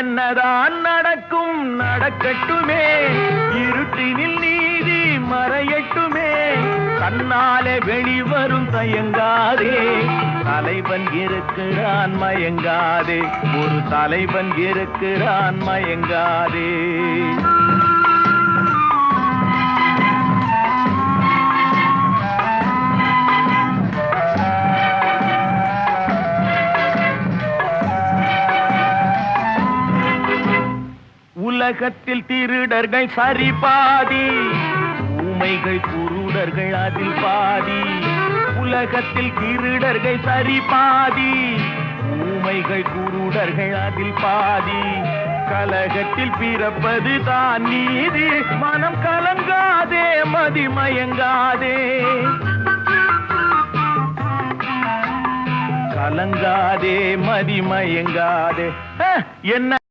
என்னதான் நடக்கும் நடக்கட்டுமே, இருட்டினில் நீதி மறையட்டுமே, தன்னாலே வெளிவரும் தயங்காதே, தலைவன் இருக்கிறான் மயங்காதே, ஒரு தலைவன் இருக்கிறான் மயங்காதே. உலகத்தில் திருடர்கள் சரி பாதி, ஊமைகள் குருடர்கள் அதில் பாதி. உலகத்தில் திருடர்கள் சரி பாதி, ஊமைகள் குருடர்கள் அதில் பாதி. கலகத்தில் பிறப்பது தான் நீதி, மனம் கலங்காதே மதிமயங்காதே, கலங்காதே மதிமயங்காதே. என்ன